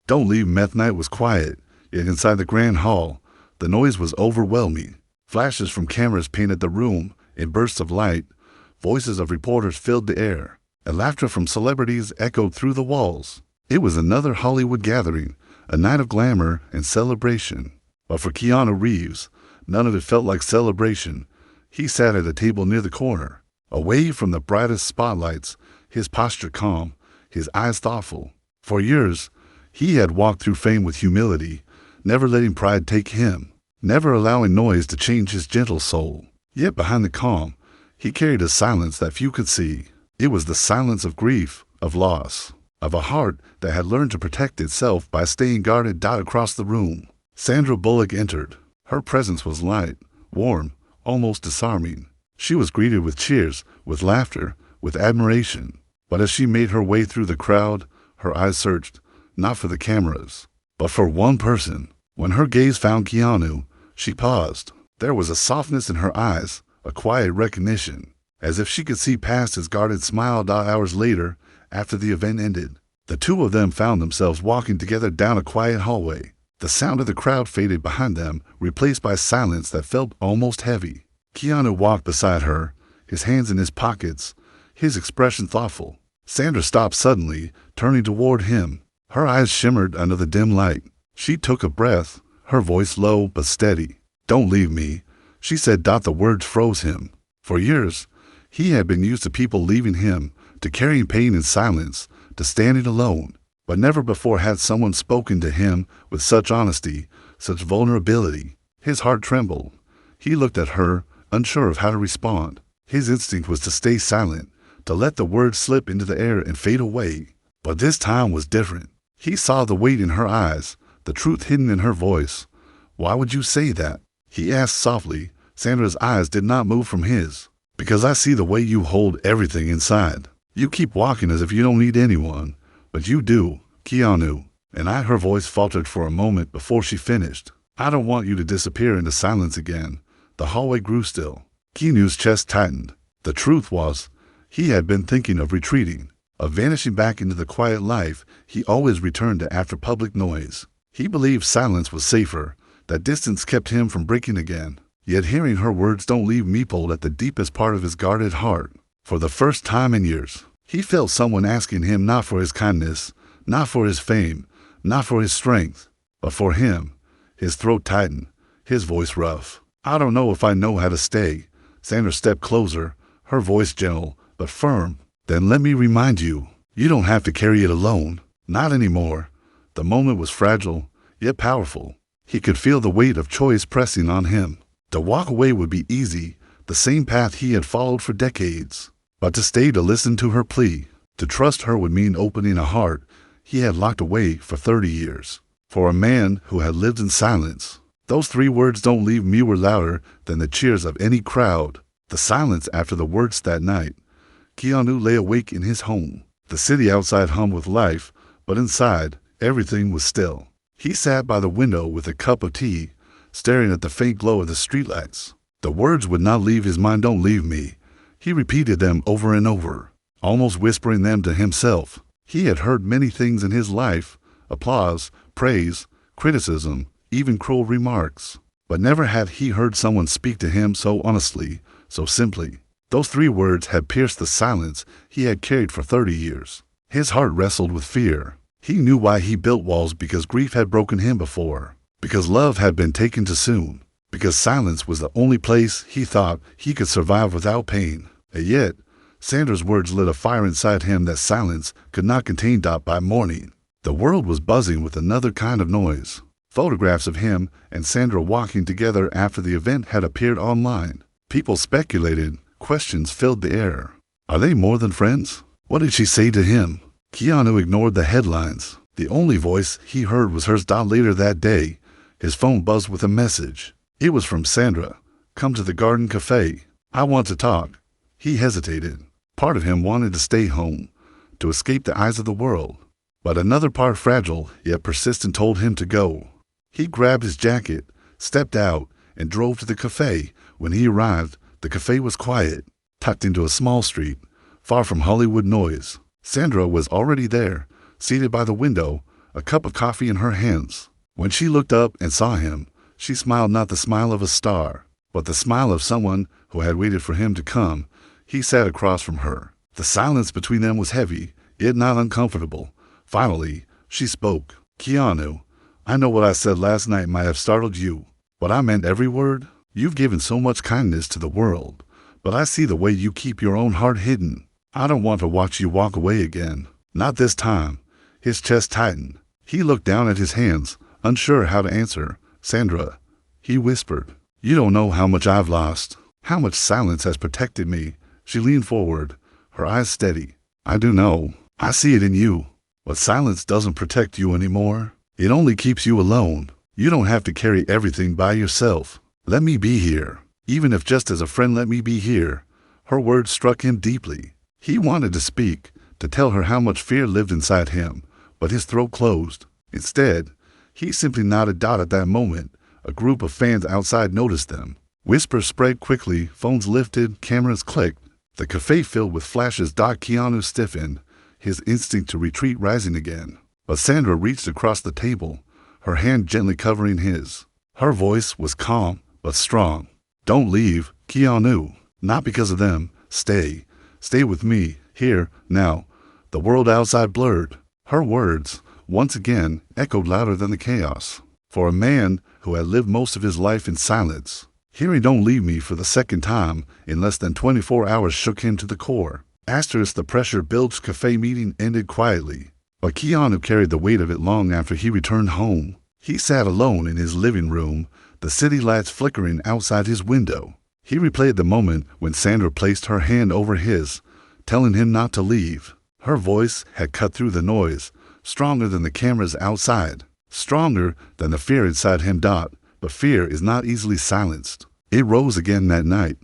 Don't Leave Meth Night was quiet, yet inside the grand hall, the noise was overwhelming. Flashes from cameras painted the room in bursts of light, voices of reporters filled the air, and laughter from celebrities echoed through the walls. It was another Hollywood gathering, a night of glamour and celebration. But for Keanu Reeves, none of it felt like celebration. He sat at a table near the corner, away from the brightest spotlights, his posture calm, his eyes thoughtful. For years, he had walked through fame with humility, never letting pride take him, never allowing noise to change his gentle soul. Yet behind the calm, he carried a silence that few could see. It was the silence of grief, of loss, of a heart that had learned to protect itself by staying guarded. Across the room, Sandra Bullock entered. Her presence was light, warm, almost disarming. She was greeted with cheers, with laughter, with admiration. But as she made her way through the crowd, her eyes searched, not for the cameras, but for one person. When her gaze found Keanu, she paused. There was a softness in her eyes, a quiet recognition, as if she could see past his guarded smile. Hours later, after the event ended, the two of them found themselves walking together down a quiet hallway. The sound of the crowd faded behind them, replaced by silence that felt almost heavy. Keanu walked beside her, his hands in his pockets, his expression thoughtful. Sandra stopped suddenly, turning toward him. Her eyes shimmered under the dim light. She took a breath, her voice low but steady. "Don't leave me," she said. The words froze him. For years, he had been used to people leaving him, to carrying pain in silence, to standing alone. But never before had someone spoken to him with such honesty, such vulnerability. His heart trembled. He looked at her, unsure of how to respond. His instinct was to stay silent, to let the words slip into the air and fade away. But this time was different. He saw the weight in her eyes, the truth hidden in her voice. "Why would you say that?" he asked softly. Sandra's eyes did not move from his. "Because I see the way you hold everything inside. You keep walking as if you don't need anyone. But you do, Keanu." And her voice faltered for a moment before she finished. "I don't want you to disappear into silence again." The hallway grew still. Keanu's chest tightened. The truth was, he had been thinking of retreating, of vanishing back into the quiet life he always returned to after public noise. He believed silence was safer, that distance kept him from breaking again. Yet hearing her words "don't leave me" pulled at the deepest part of his guarded heart. For the first time in years, he felt someone asking him not for his kindness, not for his fame, not for his strength, but for him. His throat tightened, his voice rough. "I don't know if I know how to stay." Sandra stepped closer, her voice gentle but firm. "Then let me remind you, you don't have to carry it alone. Not anymore." The moment was fragile, yet powerful. He could feel the weight of choice pressing on him. To walk away would be easy, the same path he had followed for decades. But to stay to listen to her plea, to trust her would mean opening a heart he had locked away for 30 years. For a man who had lived in silence, those 3 words "don't leave me" were louder than the cheers of any crowd. The silence after the words that night. Keanu lay awake in his home. The city outside hummed with life, but inside, everything was still. He sat by the window with a cup of tea, staring at the faint glow of the streetlights. The words would not leave his mind. "Don't leave me." He repeated them over and over, almost whispering them to himself. He had heard many things in his life: applause, praise, criticism, even cruel remarks. But never had he heard someone speak to him so honestly, so simply. Those 3 words had pierced the silence he had carried for 30 years. His heart wrestled with fear. He knew why he built walls: because grief had broken him before, because love had been taken too soon, because silence was the only place he thought he could survive without pain. And yet, Sandra's words lit a fire inside him that silence could not contain. By morning, the world was buzzing with another kind of noise. Photographs of him and Sandra walking together after the event had appeared online. People speculated, questions filled the air. Are they more than friends? What did she say to him? Keanu ignored the headlines. The only voice he heard was hers. Later that day, his phone buzzed with a message. It was from Sandra. "Come to the Garden Cafe. I want to talk." He hesitated. Part of him wanted to stay home, to escape the eyes of the world. But another part, fragile yet persistent, told him to go. He grabbed his jacket, stepped out, and drove to the cafe. When he arrived, the cafe was quiet, tucked into a small street, far from Hollywood noise. Sandra was already there, seated by the window, a cup of coffee in her hands. When she looked up and saw him, she smiled, not the smile of a star, but the smile of someone who had waited for him to come. He sat across from her. The silence between them was heavy, yet not uncomfortable. Finally, she spoke. "Keanu, I know what I said last night might have startled you, but I meant every word. You've given so much kindness to the world, but I see the way you keep your own heart hidden. I don't want to watch you walk away again. Not this time." His chest tightened. He looked down at his hands, unsure how to answer. "Sandra," he whispered, "you don't know how much I've lost, how much silence has protected me." She leaned forward, her eyes steady. "I do know. I see it in you. But silence doesn't protect you anymore. It only keeps you alone. You don't have to carry everything by yourself. Let me be here. Even if just as a friend, let me be here." Her words struck him deeply. He wanted to speak, to tell her how much fear lived inside him, but his throat closed. Instead, he simply nodded. At that moment, a group of fans outside noticed them. Whispers spread quickly, phones lifted, cameras clicked. The cafe filled with flashes. Keanu stiffened, his instinct to retreat rising again. But Sandra reached across the table, her hand gently covering his. Her voice was calm but strong. "Don't leave, Keanu. Not because of them. Stay. Stay with me, here, now." The world outside blurred. Her words, once again, echoed louder than the chaos. For a man who had lived most of his life in silence, hearing "don't leave me" for the second time in less than 24 hours shook him to the core. The pressure built. Cafe meeting ended quietly, but Keanu carried the weight of it long after he returned home. He sat alone in his living room, the city lights flickering outside his window. He replayed the moment when Sandra placed her hand over his, telling him not to leave. Her voice had cut through the noise, stronger than the cameras outside, stronger than the fear inside him. But fear is not easily silenced. It rose again that night,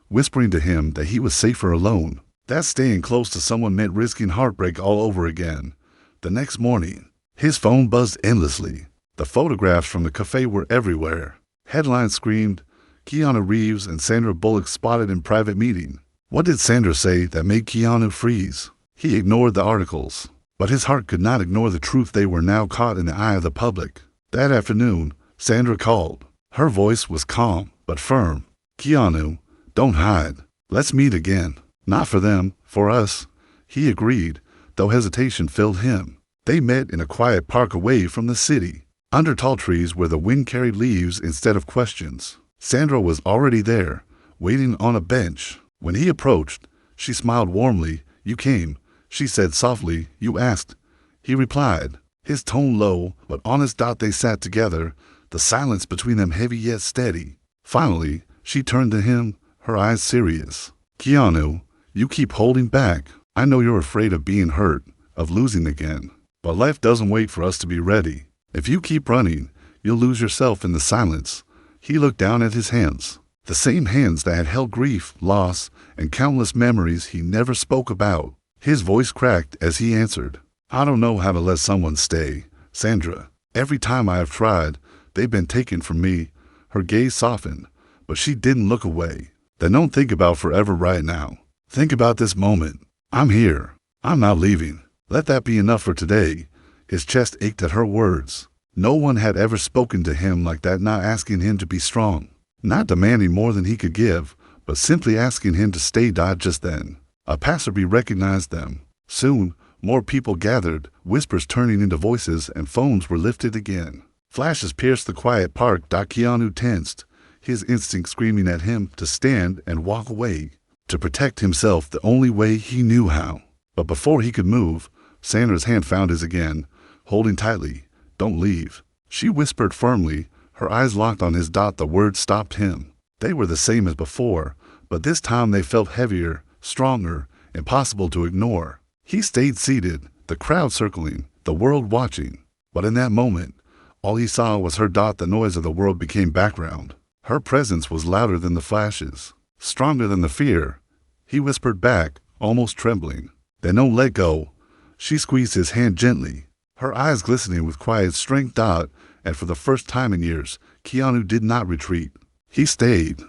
whispering to him that he was safer alone, that staying close to someone meant risking heartbreak all over again. The next morning, his phone buzzed endlessly. The photographs from the cafe were everywhere. Headlines screamed, "Keanu Reeves and Sandra Bullock spotted in private meeting." What did Sandra say that made Keanu freeze? He ignored the articles, but his heart could not ignore the truth. They were now caught in the eye of the public. That afternoon, Sandra called. Her voice was calm but firm. "Keanu, don't hide. Let's meet again. Not for them, for us." He agreed, though hesitation filled him. They met in a quiet park away from the city, under tall trees where the wind carried leaves instead of questions. Sandra was already there, waiting on a bench. When he approached, she smiled warmly. "You came," she said softly. "You asked." He replied, his tone low but honest. They sat together, the silence between them heavy yet steady. Finally, she turned to him, her eyes serious. "Keanu, you keep holding back. I know you're afraid of being hurt, of losing again. But life doesn't wait for us to be ready. If you keep running, you'll lose yourself in the silence." He looked down at his hands, the same hands that had held grief, loss, and countless memories he never spoke about. His voice cracked as he answered, "I don't know how to let someone stay, Sandra. Every time I have tried, they've been taken from me." Her gaze softened, but she didn't look away. "Then don't think about forever right now. Think about this moment. I'm here. I'm not leaving. Let that be enough for today." His chest ached at her words. No one had ever spoken to him like that, not asking him to be strong, not demanding more than he could give, but simply asking him to stay. Just then, a passerby recognized them. Soon, more people gathered, whispers turning into voices, and phones were lifted again. Flashes pierced the quiet park. Keanu tensed, his instinct screaming at him to stand and walk away, to protect himself the only way he knew how. But before he could move, Sandra's hand found his again, holding tightly. "Don't leave," she whispered firmly, her eyes locked on his. The words stopped him. They were the same as before, but this time they felt heavier, stronger, impossible to ignore. He stayed seated, the crowd circling, the world watching. But in that moment, all he saw was her. The noise of the world became background. Her presence was louder than the flashes, stronger than the fear. He whispered back, almost trembling, "Then don't let go." She squeezed his hand gently, her eyes glistening with quiet strength. And for the first time in years, Keanu did not retreat. He stayed.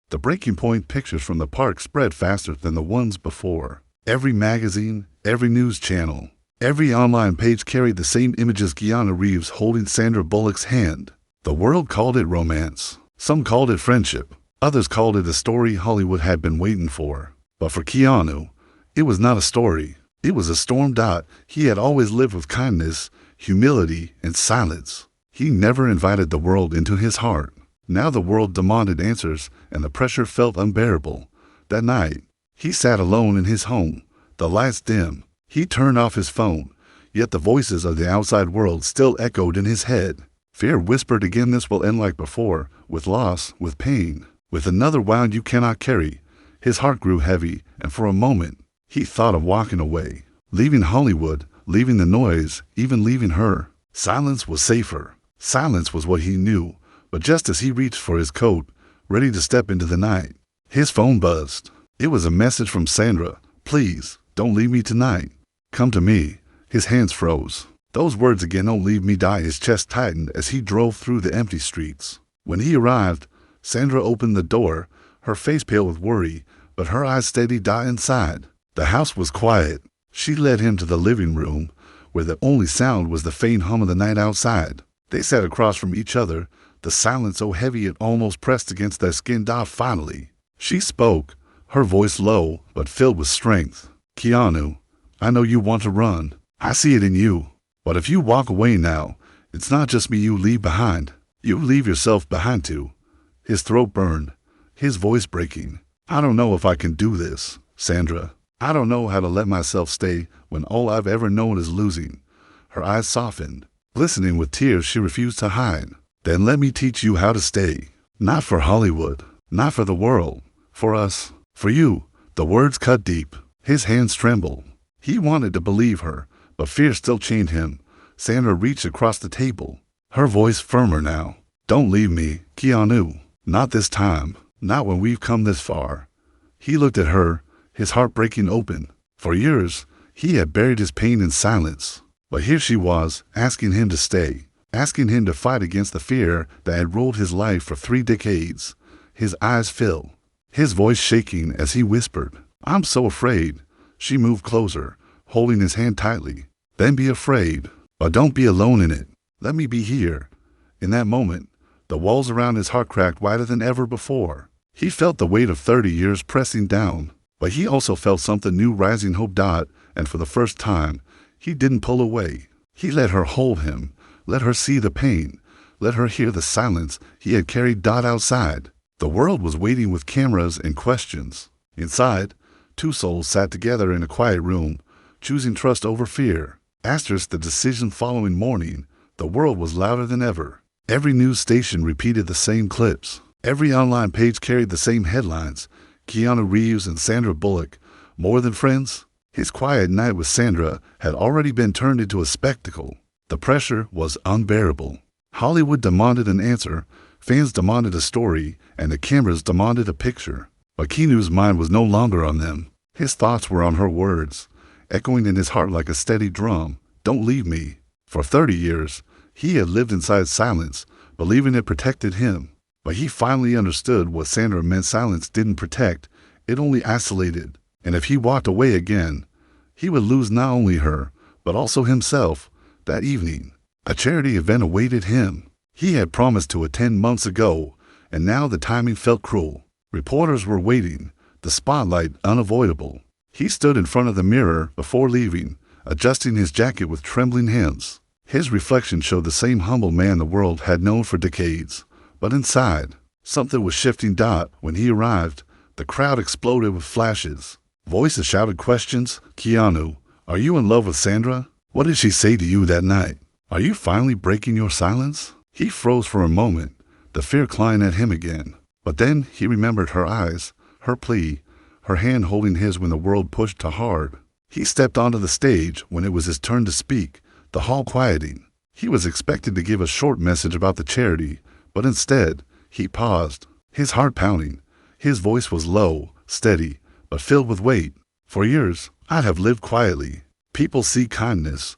The breaking point pictures from the park spread faster than the ones before. Every magazine, every news channel, Every online page carried the same images: Keanu Reeves holding Sandra Bullock's hand. The world called it romance. Some called it friendship. Others called it a story Hollywood had been waiting for. But for Keanu, it was not a story. It was a storm. He had always lived with kindness, humility, and silence. He never invited the world into his heart. Now the world demanded answers, and the pressure felt unbearable. That night, he sat alone in his home, the lights dim. He turned off his phone, yet the voices of the outside world still echoed in his head. Fear whispered again, this will end like before, with loss, with pain, with another wound you cannot carry. His heart grew heavy, and for a moment, he thought of walking away, leaving Hollywood, leaving the noise, even leaving her. Silence was safer. Silence was what he knew. But just as he reached for his coat, ready to step into the night, his phone buzzed. It was a message from Sandra. Please, don't leave me tonight. Come to me. His hands froze. Those words again, don't leave me. His chest tightened as he drove through the empty streets. When he arrived, Sandra opened the door, her face pale with worry, but her eyes steady. Inside, the house was quiet. She led him to the living room, where the only sound was the faint hum of the night outside. They sat across from each other, the silence so heavy it almost pressed against their skin. Finally, she spoke, her voice low but filled with strength. Keanu, I know you want to run. I see it in you. But if you walk away now, it's not just me you leave behind. You leave yourself behind too. His throat burned, his voice breaking. I don't know if I can do this, Sandra. I don't know how to let myself stay when all I've ever known is losing. Her eyes softened, glistening with tears she refused to hide. Then let me teach you how to stay. Not for Hollywood, not for the world, for us, for you. The words cut deep. His hands trembled. He wanted to believe her, but fear still chained him. Sandra reached across the table, her voice firmer now. Don't leave me, Keanu. Not this time. Not when we've come this far. He looked at her, his heart breaking open. For years, he had buried his pain in silence. But here she was, asking him to stay, asking him to fight against the fear that had ruled his life for 3 decades. His eyes filled, his voice shaking as he whispered, I'm so afraid. She moved closer, holding his hand tightly. Then be afraid, but don't be alone in it. Let me be here. In that moment, the walls around his heart cracked wider than ever before. He felt the weight of 30 years pressing down, but he also felt something new rising. Hope. And for the first time, he didn't pull away. He let her hold him, let her see the pain, let her hear the silence he had carried. Outside, the world was waiting with cameras and questions. Inside, 2 souls sat together in a quiet room, choosing trust over fear. Asterisk the decision following morning, the world was louder than ever. Every news station repeated the same clips. Every online page carried the same headlines. Keanu Reeves and Sandra Bullock, more than friends. His quiet night with Sandra had already been turned into a spectacle. The pressure was unbearable. Hollywood demanded an answer, fans demanded a story, and the cameras demanded a picture. But Keanu's mind was no longer on them. His thoughts were on her words, echoing in his heart like a steady drum. Don't leave me. For 30 years, he had lived inside silence, believing it protected him. But he finally understood what Sandra meant. Silence didn't protect, it only isolated. And if he walked away again, he would lose not only her, but also himself. That evening, a charity event awaited him. He had promised to attend months ago, and now the timing felt cruel. Reporters were waiting, the spotlight unavoidable. He stood in front of the mirror before leaving, adjusting his jacket with trembling hands. His reflection showed the same humble man the world had known for decades. But inside, something was shifting. When he arrived, the crowd exploded with flashes. Voices shouted questions. Keanu, are you in love with Sandra? What did she say to you that night? Are you finally breaking your silence? He froze for a moment, the fear clawing at him again. But then he remembered her eyes, her plea, her hand holding his when the world pushed too hard. He stepped onto the stage when it was his turn to speak, the hall quieting. He was expected to give a short message about the charity, but instead, he paused, his heart pounding. His voice was low, steady, but filled with weight. For years, I have lived quietly. People see kindness,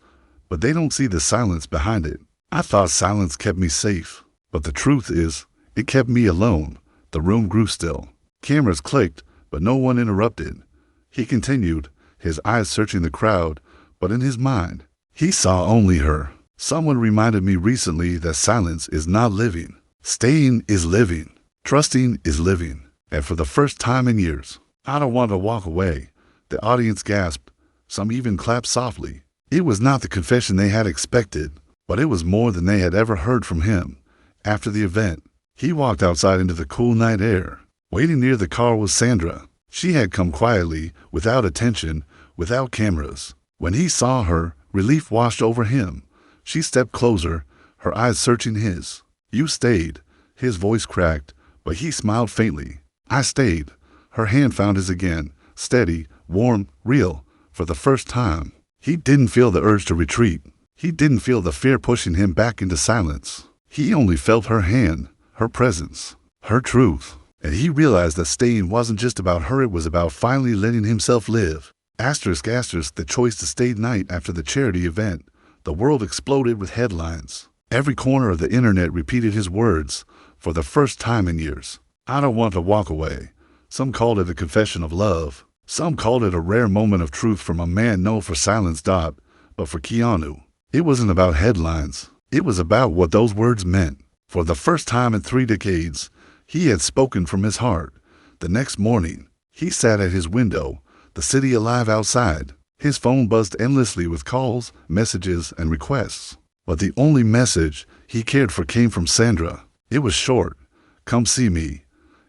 but they don't see the silence behind it. I thought silence kept me safe, but the truth is, it kept me alone. The room grew still. Cameras clicked, but no one interrupted. He continued, his eyes searching the crowd, but in his mind, he saw only her. Someone reminded me recently that silence is not living. Staying is living. Trusting is living. And for the first time in years, I don't want to walk away. The audience gasped. Some even clapped softly. It was not the confession they had expected, but it was more than they had ever heard from him. After the event, he walked outside into the cool night air. Waiting near the car was Sandra. She had come quietly, without attention, without cameras. When he saw her, relief washed over him. She stepped closer, her eyes searching his. "You stayed." His voice cracked, but he smiled faintly. "I stayed." Her hand found his again, steady, warm, real. For the first time, he didn't feel the urge to retreat. He didn't feel the fear pushing him back into silence. He only felt her hand, her presence, her truth. And he realized that staying wasn't just about her, it was about finally letting himself live. Asterisk, asterisk, the choice to stay night after the charity event. The world exploded with headlines. Every corner of the internet repeated his words for the first time in years. "I don't want to walk away." Some called it a confession of love. Some called it a rare moment of truth from a man known for silence. But for Keanu, it wasn't about headlines. It was about what those words meant. For the first time in 3 decades, he had spoken from his heart. The next morning, he sat at his window, the city alive outside. His phone buzzed endlessly with calls, messages, and requests. But the only message he cared for came from Sandra. It was short. "Come see me."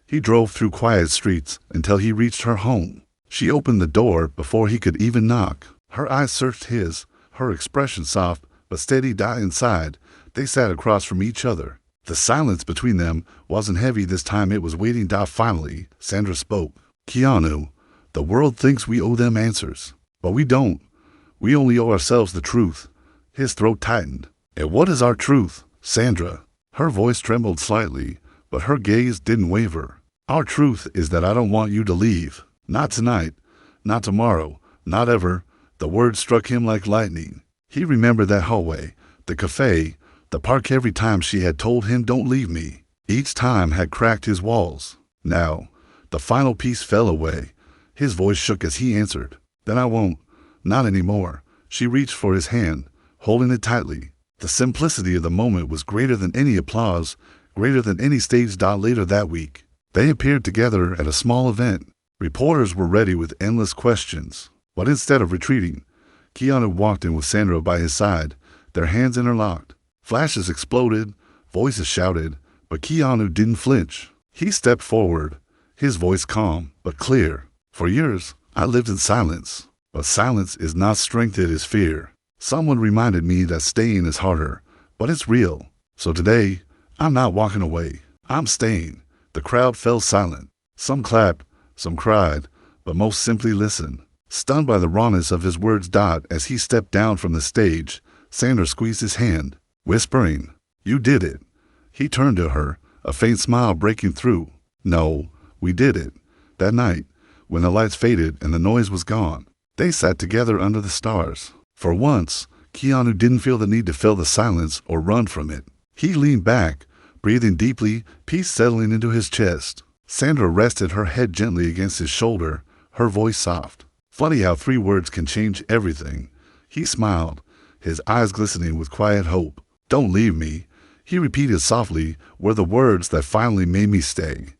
He drove through quiet streets until he reached her home. She opened the door before he could even knock. Her eyes searched his, her expression soft but steady. Inside, they sat across from each other. The silence between them wasn't heavy this time, it was waiting. Finally, Sandra spoke. "Keanu, the world thinks we owe them answers, but we don't. We only owe ourselves the truth." His throat tightened. "And what is our truth, Sandra?" Her voice trembled slightly, but her gaze didn't waver. "Our truth is that I don't want you to leave. Not tonight, not tomorrow, not ever." The words struck him like lightning. He remembered that hallway, the cafe, the park. Every time she had told him, "Don't leave me," each time had cracked his walls. Now, the final piece fell away. His voice shook as he answered, "Then I won't. Not anymore." She reached for his hand, holding it tightly. The simplicity of the moment was greater than any applause, greater than any stage. Later that week, they appeared together at a small event. Reporters were ready with endless questions. But instead of retreating, Keanu walked in with Sandra by his side, their hands interlocked. Flashes exploded, voices shouted, but Keanu didn't flinch. He stepped forward, his voice calm but clear. "For years, I lived in silence, but silence is not strength, it is fear. Someone reminded me that staying is harder, but it's real. So today, I'm not walking away. I'm staying." The crowd fell silent. Some clapped, some cried, but most simply listened, stunned by the rawness of his words. As he stepped down from the stage, Sandra squeezed his hand, whispering, "You did it." He turned to her, a faint smile breaking through. "No, we did it." That night, when the lights faded and the noise was gone, they sat together under the stars. For once, Keanu didn't feel the need to fill the silence or run from it. He leaned back, breathing deeply, peace settling into his chest. Sandra rested her head gently against his shoulder, her voice soft. Funny how 3 words can change everything. He smiled, his eyes glistening with quiet hope. "Don't leave me," he repeated softly, were the words that finally made me stay.